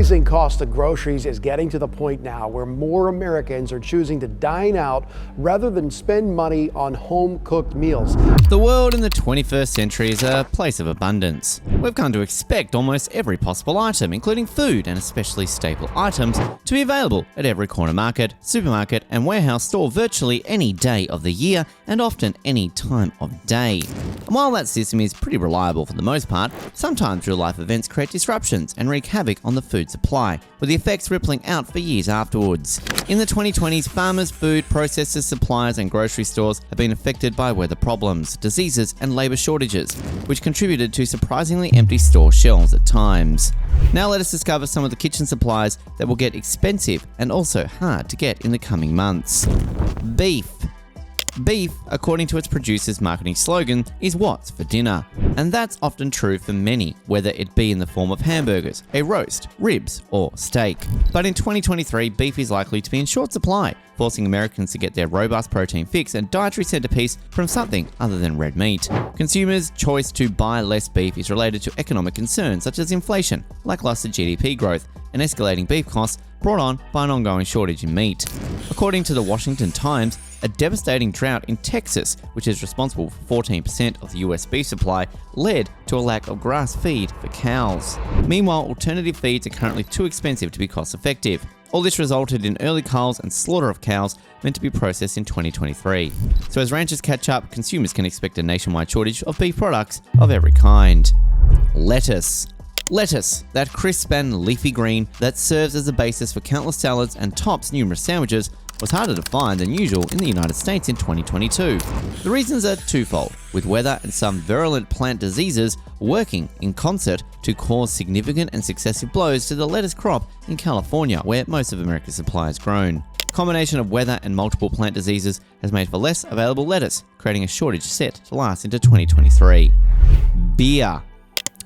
rising cost of groceries is getting to the point now where more Americans are choosing to dine out rather than spend money on home-cooked meals. The world in the 21st century is a place of abundance. We've come to expect almost every possible item, including food and especially staple items, to be available at every corner market, supermarket and warehouse store virtually any day of the year and often any time of day. And while that system is pretty reliable for the most part, sometimes real-life events create disruptions and wreak havoc on the food supply, with the effects rippling out for years afterwards. In the 2020s, farmers, food processors, suppliers and grocery stores have been affected by weather problems, diseases and labour shortages, which contributed to surprisingly empty store shelves at times. Now let us discover some of the kitchen supplies that will get expensive and also hard to get in the coming months. Beef. Beef, according to its producer's marketing slogan, is what's for dinner. And that's often true for many, whether it be in the form of hamburgers, a roast, ribs, or steak. But in 2023, beef is likely to be in short supply, forcing Americans to get their robust protein fix and dietary centerpiece from something other than red meat. Consumers' choice to buy less beef is related to economic concerns such as inflation, lackluster GDP growth, and escalating beef costs brought on by an ongoing shortage in meat. According to the Washington Times, a devastating drought in Texas, which is responsible for 14% of the US beef supply, led to a lack of grass feed for cows. Meanwhile, alternative feeds are currently too expensive to be cost-effective. All this resulted in early culls and slaughter of cows meant to be processed in 2023. So as ranchers catch up, consumers can expect a nationwide shortage of beef products of every kind. Lettuce. Lettuce, that crisp and leafy green that serves as a basis for countless salads and tops numerous sandwiches, was harder to find than usual in the United States in 2022. The reasons are twofold, with weather and some virulent plant diseases working in concert to cause significant and successive blows to the lettuce crop in California, where most of America's supply is grown. A combination of weather and multiple plant diseases has made for less available lettuce, creating a shortage set to last into 2023. Beer.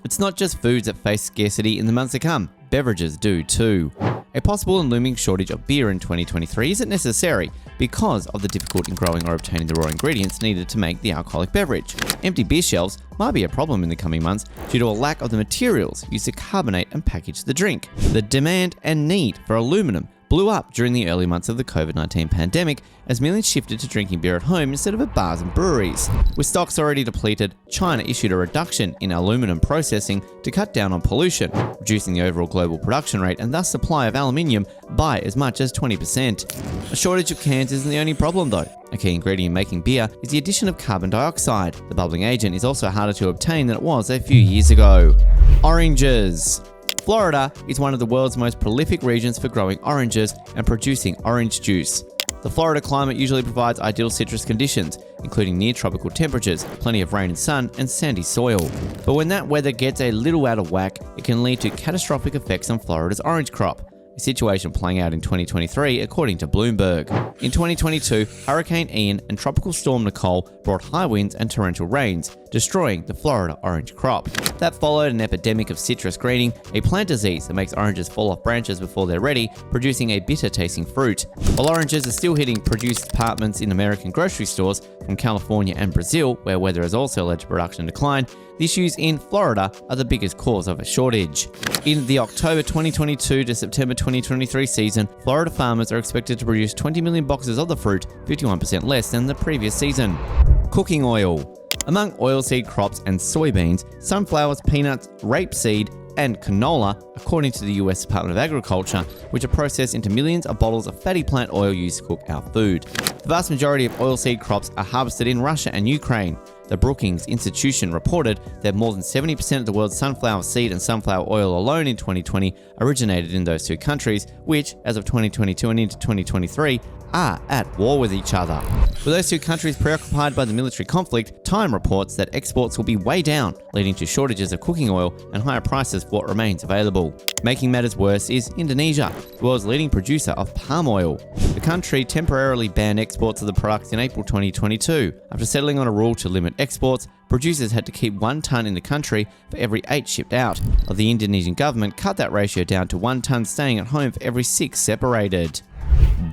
It's not just foods that face scarcity in the months to come, beverages do too. A possible and looming shortage of beer in 2023 isn't necessary because of the difficulty in growing or obtaining the raw ingredients needed to make the alcoholic beverage. Empty beer shelves might be a problem in the coming months due to a lack of the materials used to carbonate and package the drink. The demand and need for aluminum blew up during the early months of the COVID-19 pandemic as millions shifted to drinking beer at home instead of at bars and breweries. With stocks already depleted, China issued a reduction in aluminum processing to cut down on pollution, reducing the overall global production rate and thus supply of aluminium by as much as 20%. A shortage of cans isn't the only problem though. A key ingredient in making beer is the addition of carbon dioxide. The bubbling agent is also harder to obtain than it was a few years ago. Oranges. Florida is one of the world's most prolific regions for growing oranges and producing orange juice. The Florida climate usually provides ideal citrus conditions, including near tropical temperatures, plenty of rain and sun, and sandy soil. But when that weather gets a little out of whack, it can lead to catastrophic effects on Florida's orange crop. A situation playing out in 2023 according to Bloomberg. In 2022, Hurricane Ian and Tropical Storm Nicole brought high winds and torrential rains, destroying the Florida orange crop. That followed an epidemic of citrus greening, a plant disease that makes oranges fall off branches before they're ready, producing a bitter-tasting fruit. While oranges are still hitting produce departments in American grocery stores from California and Brazil, where weather has also led to production decline, the issues in Florida are the biggest cause of a shortage. In the October 2022 to September 2023 season, Florida farmers are expected to produce 20 million boxes of the fruit, 51% less than the previous season. Cooking oil. Among oilseed crops and soybeans, sunflowers, peanuts, rapeseed, and canola, according to the US Department of Agriculture, which are processed into millions of bottles of fatty plant oil used to cook our food. The vast majority of oilseed crops are harvested in Russia and Ukraine. The Brookings Institution reported that more than 70% of the world's sunflower seed and sunflower oil alone in 2020 originated in those two countries, which, as of 2022 and into 2023, are at war with each other. With those two countries preoccupied by the military conflict, Time reports that exports will be way down, leading to shortages of cooking oil and higher prices for what remains available. Making matters worse is Indonesia, the world's leading producer of palm oil. The country temporarily banned exports of the product in April 2022. After settling on a rule to limit exports, producers had to keep 1 tonne in the country for every 8 shipped out, while the Indonesian government cut that ratio down to 1 tonne staying at home for every 6 separated.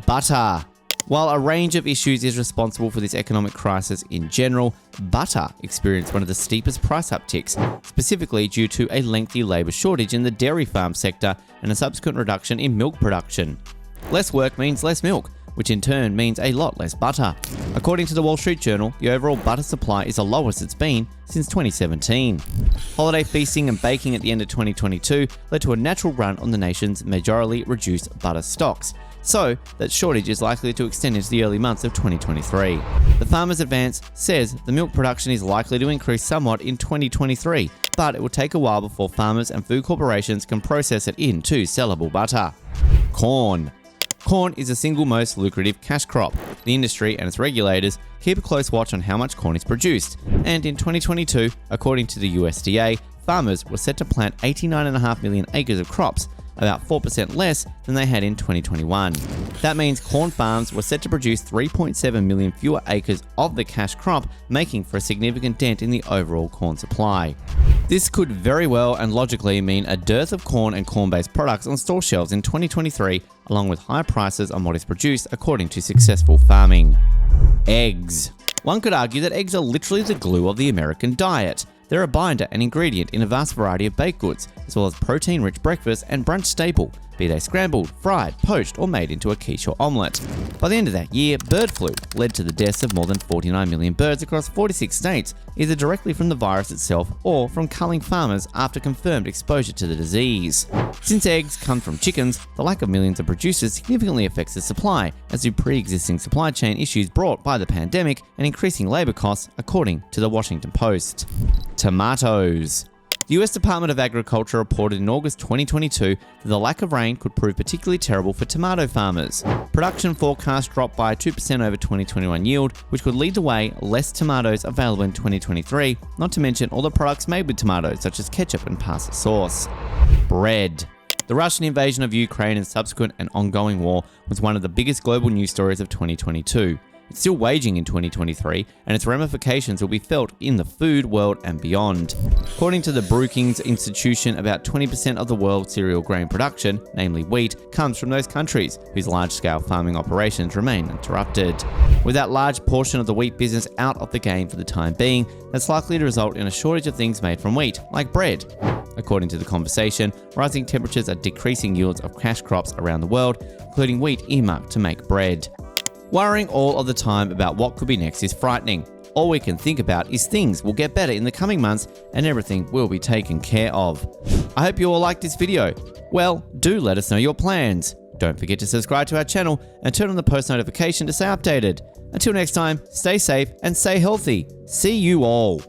Butter. While a range of issues is responsible for this economic crisis in general, butter experienced one of the steepest price upticks, specifically due to a lengthy labour shortage in the dairy farm sector and a subsequent reduction in milk production. Less work means less milk, which in turn means a lot less butter. According to the Wall Street Journal, the overall butter supply is the lowest it's been since 2017. Holiday feasting and baking at the end of 2022 led to a natural run on the nation's majorly reduced butter stocks, so that shortage is likely to extend into the early months of 2023. The Farmers Advance says the milk production is likely to increase somewhat in 2023, but it will take a while before farmers and food corporations can process it into sellable butter. Corn. Corn is the single most lucrative cash crop. The industry and its regulators keep a close watch on how much corn is produced, and in 2022, according to the USDA, farmers were set to plant 89.5 million acres of crops, about 4% less than they had in 2021. That means corn farms were set to produce 3.7 million fewer acres of the cash crop, making for a significant dent in the overall corn supply. This could very well and logically mean a dearth of corn and corn-based products on store shelves in 2023, along with high prices on what is produced according to successful farming. Eggs. One could argue that eggs are literally the glue of the American diet. They're a binder and ingredient in a vast variety of baked goods, as well as protein-rich breakfast and brunch staple, be they scrambled, fried, poached, or made into a quiche or omelette. By the end of that year, bird flu led to the deaths of more than 49 million birds across 46 states, either directly from the virus itself or from culling farmers after confirmed exposure to the disease. Since eggs come from chickens, the lack of millions of producers significantly affects the supply, as do pre-existing supply chain issues brought by the pandemic and increasing labor costs, according to the Washington Post. Tomatoes. The US Department of Agriculture reported in August 2022 that the lack of rain could prove particularly terrible for tomato farmers. Production forecasts dropped by 2% over 2021 yield, which could lead the way less tomatoes available in 2023, not to mention all the products made with tomatoes such as ketchup and pasta sauce. Bread. The Russian invasion of Ukraine and subsequent and ongoing war was one of the biggest global news stories of 2022. It's still waging in 2023, and its ramifications will be felt in the food world and beyond. According to the Brookings Institution, about 20% of the world's cereal grain production, namely wheat, comes from those countries whose large-scale farming operations remain uninterrupted. With that large portion of the wheat business out of the game for the time being, that's likely to result in a shortage of things made from wheat, like bread. According to The Conversation, rising temperatures are decreasing yields of cash crops around the world, including wheat earmarked to make bread. Worrying all of the time about what could be next is frightening. All we can think about is things will get better in the coming months and everything will be taken care of. I hope you all liked this video. Well, do let us know your plans. Don't forget to subscribe to our channel and turn on the post notification to stay updated. Until next time, stay safe and stay healthy. See you all.